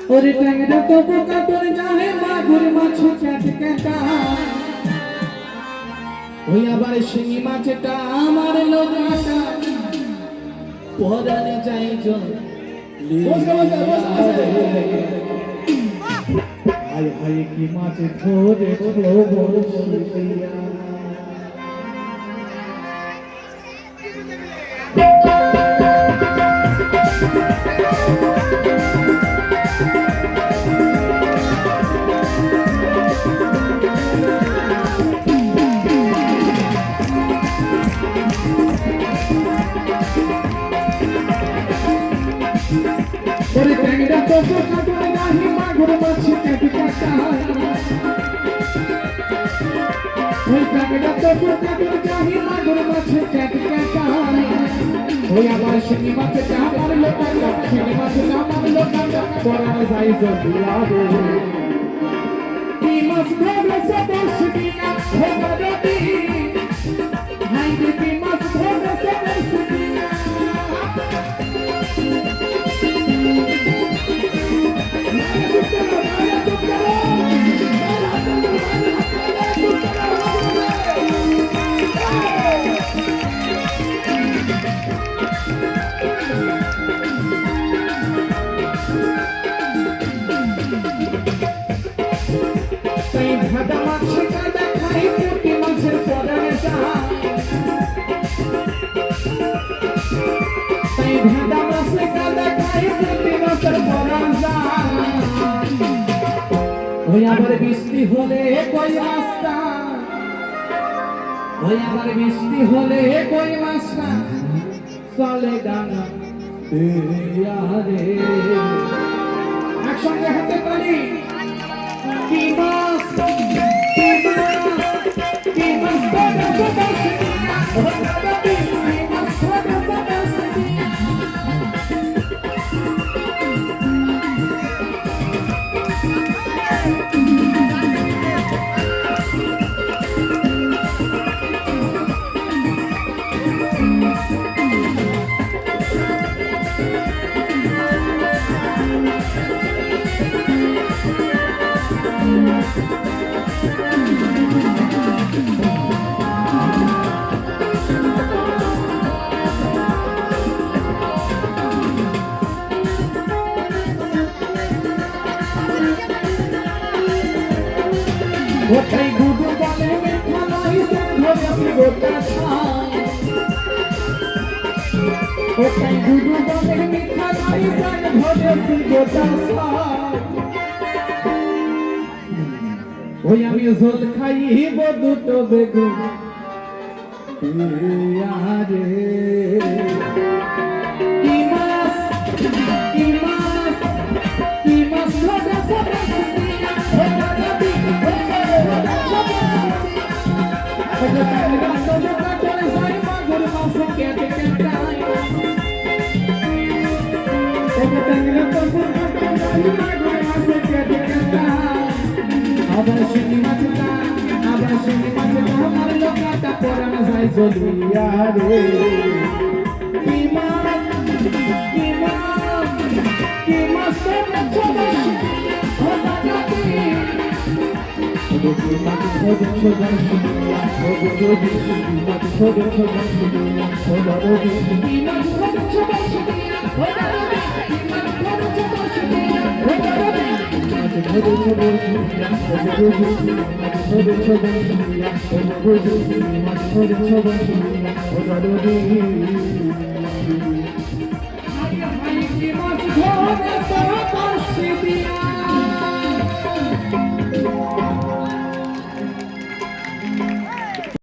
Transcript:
ওরে ট্যাংরা তো বোকা তোর জানে মাগুর মাছ ক্যাট ক্যাটা ওই আবার শিঙি মাছটা আমার লোকাটা পরানে যাই জন হায় হায় কি মাছ ধরে বড়শিয়া ওরে ট্যাংরা তো বোকা তোর জানে মাগুর মাছ ক্যাট ক্যাটা ওই ট্যাংরা তো বোকা তোর জানে মাগুর মাছ ক্যাট ক্যাটা ওই আবার শিঙি মাছটা আমার লোকাটা শিঙি মাছটা আমার লোকাটা পরানে যাই জলিয়া রে কি মাছ ধরে সবে শিঙিয়া হোগা রবি হাই রে কি মাছ ধরে সবে শিঙিয়া ভাদা মাছ কাদা খাই পুঁটি মাছের পরানে যায় তাই ভাদা মাছ কাদা খাই পুঁটি মাছের পরানে যায় ওই আবার বৃষ্টি হলে কই মাছটা ওই আবার বৃষ্টি হলে কই মাছটা চলে ডানা রে একসঙ্গে হাতে তালি কি মাছ কি মাছ কি মাছ ধরে সবে শিঙিয়া হোগা রবি কি মাছ ধরে সবে শিঙিয়া ওটাই গুডু বলে মিঠা নয় ধরেছি গোটা ছাই ওটাই গুডু বলে মিঠা নয় ধরেছি গোটা ছাই ওই আমি ঝোল খাইব দুটো বেগুন রে কি মাছ কি মাছ কি মাছ ধরে সবে শিঙিয়া হোগা রবি আবার শিঙি মাছটা আমার লোকাটা পরানে যায় জলিয়া রে কি মাছ কি মাছ কি মাছ ধরে সবে শিঙিয়া হোগা রবি কি মাছ ধরে সবে শিঙিয়া হোগা রবি কি মাছ ধরে সবে শিঙিয়া হোগা রবি কি মাছ ধরে সবে শিঙিয়া হোগা রবি কি মাছ ধরে সবে শিঙিয়া হোগা রবি ধরে সবে শিঙিয়া হোগা রবি মাছ ধরে সবে শিঙিয়া হোগা রবি মাছ ধরে সবে শিঙিয়া হোগা রবি হাই হাই কি মাছ ধরে